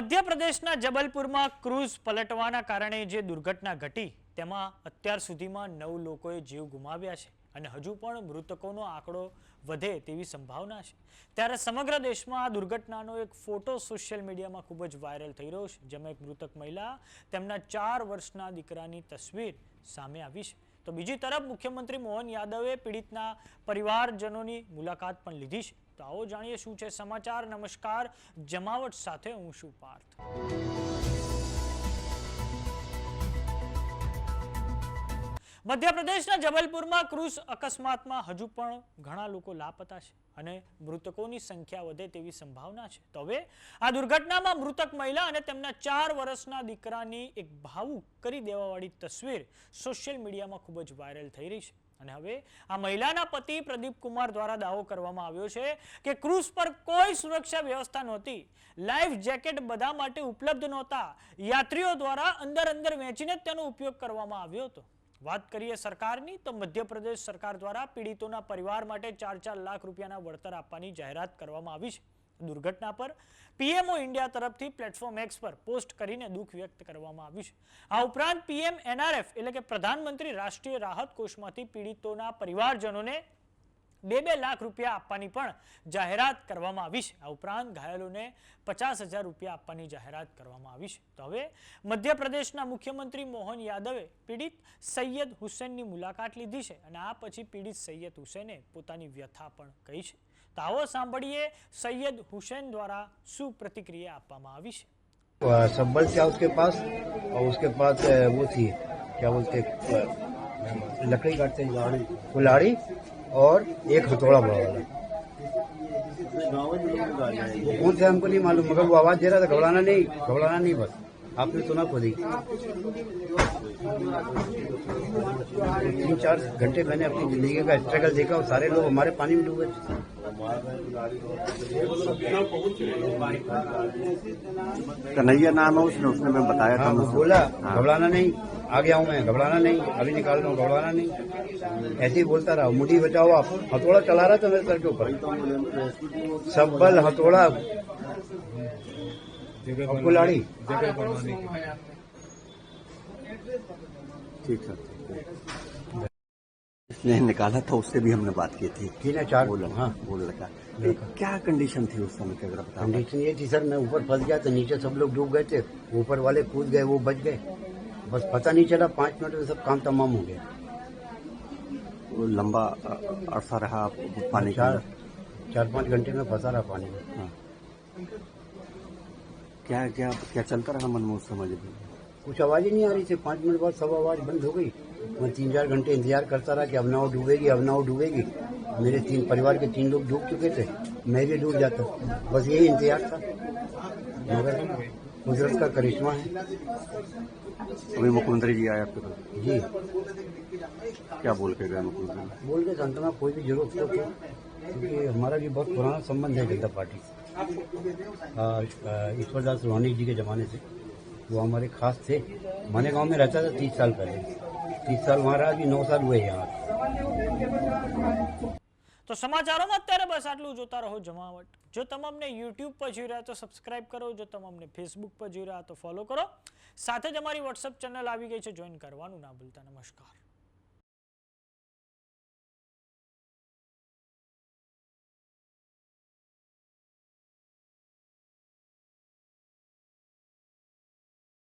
મધ્યપ્રદેશના જબલપુરમાં ક્રૂઝ પલટવાના કારણે જે દુર્ઘટના ઘટી તેમાં અત્યાર સુધીમાં 9 લોકોએ જીવ ગુમાવ્યા છે અને હજુ પણ મૃતકોનો આંકડો વધે તેવી સંભાવના છે। ત્યારે સમગ્ર દેશમાં આ દુર્ઘટનાનો એક ફોટો સોશિયલ મીડિયામાં ખૂબ જ વાયરલ થઈ રહ્યો છે, જેમાં એક મૃતક મહિલા તેમના 4 વર્ષના દીકરાની તસવીર સામે આવી છે। તો બીજી તરફ મુખ્યમંત્રી મોહન યાદવે પીડિતના પરિવારજનોની મુલાકાત પણ લીધી છે। તો આવો જાણીએ શું છે સમાચાર। નમસ્કાર, જમાવટ સાથે હું છું પાર્થ। મધ્યપ્રદેશના જબલપુરમાં ક્રૂઝ અકસ્માતમાં હજુ પણ ઘણા લોકો લાપતા છે અને મૃતકોની સંખ્યા વધે તેવી સંભાવના છે। તો હવે આ દુર્ઘટનામાં મૃતક મહિલા અને તેમના 4 વર્ષના દીકરાની એક ભાવુક કરી દેવાવાળી તસવીર સોશિયલ મીડિયામાં ખૂબ જ વાયરલ થઈ રહી છે। અને હવે આ મહિલાના પતિ પ્રદીપ કુમાર દ્વારા દાવો કરવામાં આવ્યો છે કે ક્રૂઝ પર કોઈ સુરક્ષા વ્યવસ્થા નહોતી, લાઈફ જેકેટ બધા માટે ઉપલબ્ધ નહોતા, યાત્રીઓ દ્વારા અંદર વેચીને તેનો ઉપયોગ કરવામાં આવ્યો હતો। વાત કરીએ સરકારની, તો મધ્યપ્રદેશ સરકાર દ્વારા પીડિતોના પરિવાર માટે 4-4 લાખ રૂપિયાના વળતર આપવાની જાહેરાત કરવામાં આવી છે। દુર્ઘટના પર પીએમઓ ઇન્ડિયા તરફથી પ્લેટફોર્મ એક્સ પર પોસ્ટ કરીને દુઃખ વ્યક્ત કરવામાં આવ્યું છે। આ ઉપરાંત પીએમ એનઆરએફ એટલે કે પ્રધાનમંત્રી રાષ્ટ્રીય રાહત કોષમાંથી પીડિતોના પરિવારજનોને 2 લાખ રૂપિયા આપવાની પણ જાહેરાત કરવામાં આવી છે। આ ઉપરાંત ઘાયલોને 50,000 રૂપિયા આપવાની જાહેરાત કરવામાં આવી છે। તો હવે મધ્યપ્રદેશના મુખ્યમંત્રી મોહન યાદવે પીડિત સૈયદ હુસૈનની મુલાકાત લીધી છે અને આ પછી પીડિત સૈયદ હુસૈને પોતાની વ્યથા પણ કહી છે। તો આવો સાંભળીએ સૈયદ હુસૈન દ્વારા શું પ્રતિક્રિયા આપવામાં આવી છે। संबल था उसके पास और उसके पास वो थी क्या बोलते लकड़ी काटते कुल्हाड़ी और एक हथौड़ा बड़ा वाला। कौन से हमको नहीं मालूम, मगर वो आवाज दे रहा था घबराना नहीं बस। आपने सुना खुद ही। 3-4 घंटे मैंने अपनी जिंदगी का स्ट्रगल देखा और सारे लोग हमारे पानी में डूबे। कन्हैया नाम है उसने मैं बताया था। बोला घबराना नहीं, आ गया हूँ मैं, घबराना नहीं, अभी निकाल रहा हूँ, घबराना नहीं, ऐसे ही बोलता रहा। मुड़ी बचाओ, आप हथौड़ा चला रहा था मेरे सर के ऊपर, सब्बल हथौड़ा कुल्हाड़ी। ठीक है, इसने निकाला था, उससे भी हमने बात की थी। 3-4 हाँ बोल लगा। क्या कंडीशन थी उस समय की अगर बता। कंडीशन ये थी सर, मैं ऊपर फंस गया था, नीचे सब लोग डूब गए थे, ऊपर वाले कूद गए, वो बच गए, बस पता नहीं चला। 5 मिनट में सब काम तमाम हो गया। वो लंबा अरसा रहा पानी का। 4-5 घंटे में फंसा रहा पानी में। हाँ। क्या क्या क्या चलता रहा मन में उस समय? कुछ आवाज ही नहीं आ रही थी। 5 मिनट बाद सब आवाज बंद हो गई। मैं 3-4 घंटे इंतजार करता रहा कि अब ना वो डूबेगी, अब ना वो डूबेगी। मेरे 3 परिवार के 3 लोग डूब चुके थे, मैं भी डूब जाता, बस यही इंतजार था। मगर कुदरत का करिश्मा है। अभी मुख्यमंत्री जी आए आपके पास? जी। क्या बोल के गए मुख्यमंत्री? बोल के सांत्वना कोई भी जरूरत हो तो, क्योंकि हमारा भी बहुत पुराना संबंध है जनता पार्टी से। ईश्वरदास रोहानी जी के जमाने से वो हमारे खास थे। माने गांव में रहता था 30 साल पहले, 30 साल वहाँ रहा, अभी 9 साल हुए यहाँ। તો સમાચારોમાં અત્યારે બસ આટલું। જોતા રહો જમાવટ। જો તમને યુટ્યુબ પર જોઈ રહ્યા તો સબસ્ક્રાઇબ કરો, જો તમને ફેસબુક પર જોઈ રહ્યા તો ફોલો કરો, સાથે જ અમારી વોટ્સએપ ચેનલ આવી ગઈ છે, જોઈન કરવાનું ના ભૂલતા। નમસ્કાર।